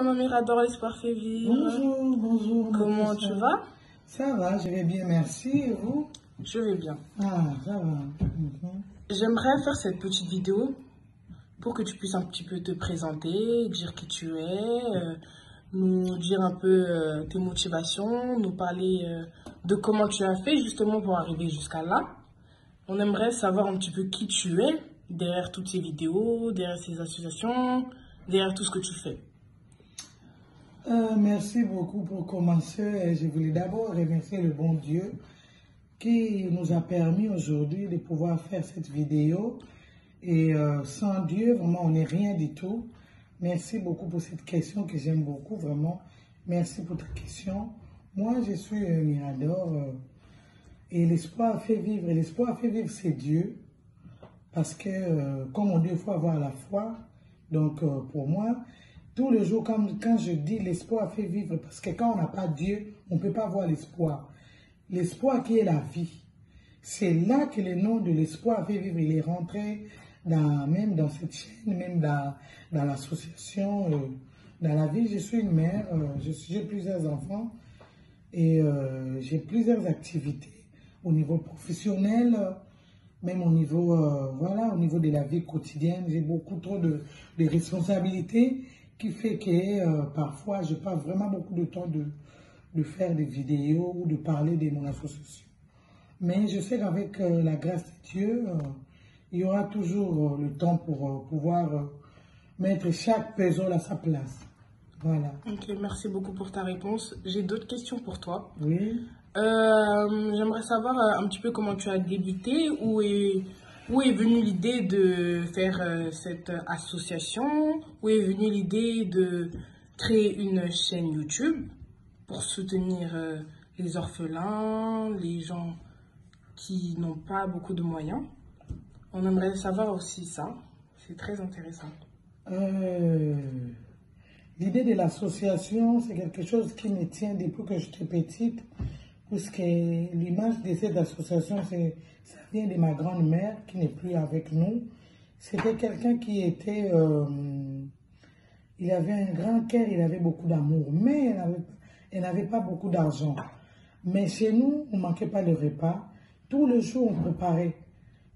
maman Mirador, l'espoir fait vivre. Bonjour, bonjour. Comment tu vas? Ça va, je vais bien, merci. Et vous? Je vais bien. Ah, ça va. J'aimerais faire cette petite vidéo pour que tu puisses un petit peu te présenter, dire qui tu es, nous dire un peu tes motivations, nous parler de comment tu as fait justement pour arriver jusqu'à là. On aimerait savoir un petit peu qui tu es derrière toutes ces vidéos, derrière ces associations, derrière tout ce que tu fais. Merci beaucoup pour commencer. Je voulais d'abord remercier le bon Dieu qui nous a permis aujourd'hui de pouvoir faire cette vidéo. Et sans Dieu, vraiment, on n'est rien du tout. Merci beaucoup pour cette question que j'aime beaucoup, vraiment. Merci pour ta question. Moi, je suis Mirador et l'espoir fait vivre. Et l'espoir fait vivre, c'est Dieu. Parce que, comme on dit, il faut avoir la foi. Donc, pour moi, tous les jours, quand je dis l'espoir fait vivre, parce que quand on n'a pas Dieu, on ne peut pas voir l'espoir. L'espoir qui est la vie. C'est là que le nom de l'espoir fait vivre. Il est rentré même dans cette chaîne, même dans l'association, dans la vie. Je suis une mère, j'ai plusieurs enfants et j'ai plusieurs activités au niveau professionnel, même au niveau, voilà, au niveau de la vie quotidienne. J'ai beaucoup trop de responsabilités qui fait que parfois je passe vraiment beaucoup de temps de faire des vidéos ou de parler de mon association. Mais je sais qu'avec la grâce de Dieu, il y aura toujours le temps pour pouvoir mettre chaque puzzle à sa place. Voilà. Ok, merci beaucoup pour ta réponse. J'ai d'autres questions pour toi. Oui. J'aimerais savoir un petit peu comment tu as débuté, où est venue l'idée de faire cette association, où est venue l'idée de créer une chaîne YouTube pour soutenir les orphelins, les gens qui n'ont pas beaucoup de moyens. On aimerait savoir aussi ça, c'est très intéressant. L'idée de l'association, c'est quelque chose qui me tient depuis que j'étais petite, puisque l'image de cette association, ça vient de ma grand-mère qui n'est plus avec nous. C'était quelqu'un qui était... il avait un grand cœur, il avait beaucoup d'amour, mais elle n'avait pas beaucoup d'argent. Mais chez nous, on ne manquait pas le repas. Tous les jours, on préparait.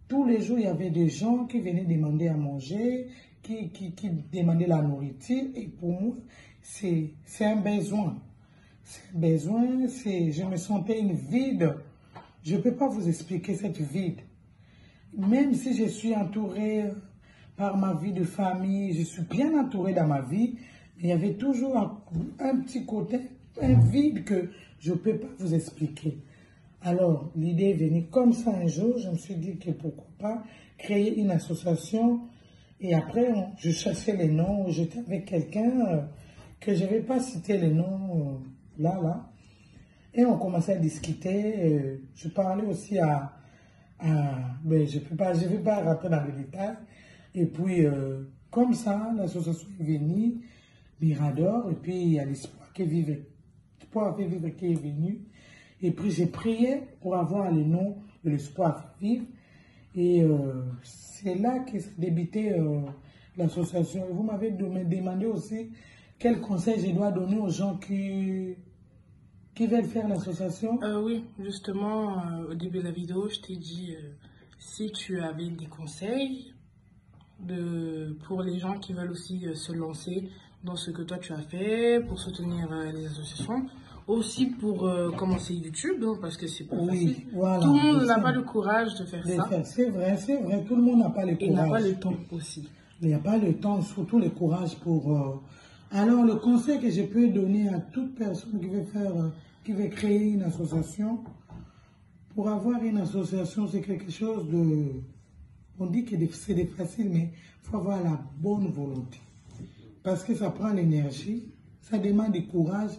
Tous les jours, il y avait des gens qui venaient demander à manger, qui demandaient la nourriture. Et pour moi, c'est un besoin. C'est un besoin, je me sentais une vide. Je ne peux pas vous expliquer cette vide. Même si je suis entourée par ma vie de famille, je suis bien entourée dans ma vie, mais il y avait toujours un petit côté, un vide que je ne peux pas vous expliquer. Alors, l'idée est venue comme ça un jour, je me suis dit que pourquoi pas créer une association. Et après, je cherchais les noms, j'étais avec quelqu'un que je ne vais pas citer les noms là. Et on commençait à discuter. Je parlais aussi mais je ne vais pas rentrer dans les détails. Et puis, comme ça, l'association est venue, Mirador, et puis il y a l'espoir qui vivre qui est venu. Et puis j'ai prié pour avoir le nom de l'espoir vivre. Et c'est là que s'est débuté l'association. Et vous m'avez demandé aussi quel conseil je dois donner aux gens qui veulent faire l'association. Oui, justement, au début de la vidéo, je t'ai dit si tu avais des conseils pour les gens qui veulent aussi se lancer dans ce que toi tu as fait, pour soutenir les associations. Aussi pour commencer YouTube, hein, parce que c'est pas facile. Voilà, tout le monde n'a pas le courage de faire ça. C'est vrai, tout le monde n'a pas le courage. Et n'a pas le temps aussi. Il n'y a pas le temps, surtout le courage pour... Alors, le conseil que je peux donner à toute personne qui veut créer une association, pour avoir une association, c'est quelque chose de... On dit que c'est facile, mais il faut avoir la bonne volonté. Parce que ça prend l'énergie, ça demande du courage,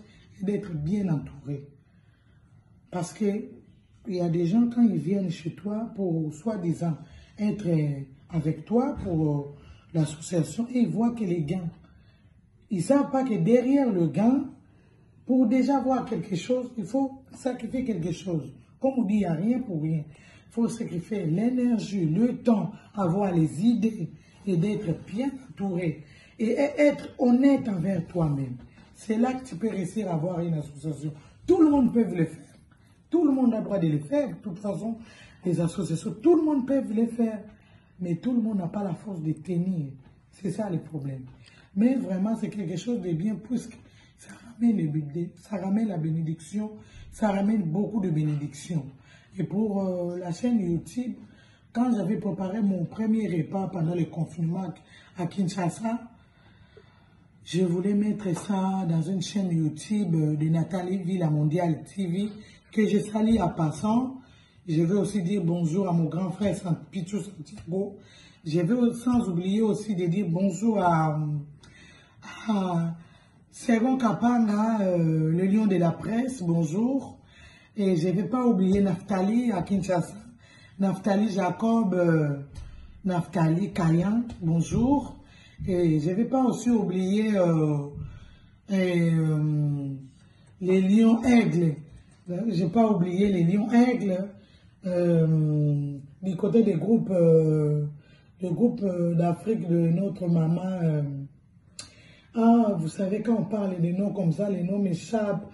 d'être bien entouré. Parce qu'il y a des gens, quand ils viennent chez toi pour, soi-disant, être avec toi pour l'association, et ils voient que les gains, ils ne savent pas que derrière le gain, pour déjà voir quelque chose, il faut sacrifier quelque chose. Comme on dit, il n'y a rien pour rien. Il faut sacrifier l'énergie, le temps, avoir les idées et d'être bien entouré. et être honnête envers toi-même. C'est là que tu peux réussir à avoir une association. Tout le monde peut le faire. Tout le monde a le droit de le faire. De toute façon, les associations, tout le monde peut les faire. Mais tout le monde n'a pas la force de tenir. C'est ça le problème. Mais vraiment, c'est quelque chose de bien puisque ça ramène la bénédiction, ça ramène beaucoup de bénédictions. Et pour la chaîne YouTube, quand j'avais préparé mon premier repas pendant le confinement à Kinshasa, je voulais mettre ça dans une chaîne YouTube de Nathalie Villa Mondiale TV, que je salue à passant. Je veux aussi dire bonjour à mon grand frère Pichou Santiago. Je veux sans oublier aussi de dire bonjour à Sergon Kapanga, le lion de la presse, bonjour. Et je ne vais pas oublier Naftali à Kinshasa. Naftali Jacob, Naftali Kayan, bonjour. Et je ne vais pas aussi oublier les lions aigles. Je n'ai pas oublié les lions aigles du côté des groupes d'Afrique de notre maman. Vous savez, quand on parle des noms comme ça, les noms m'échappent.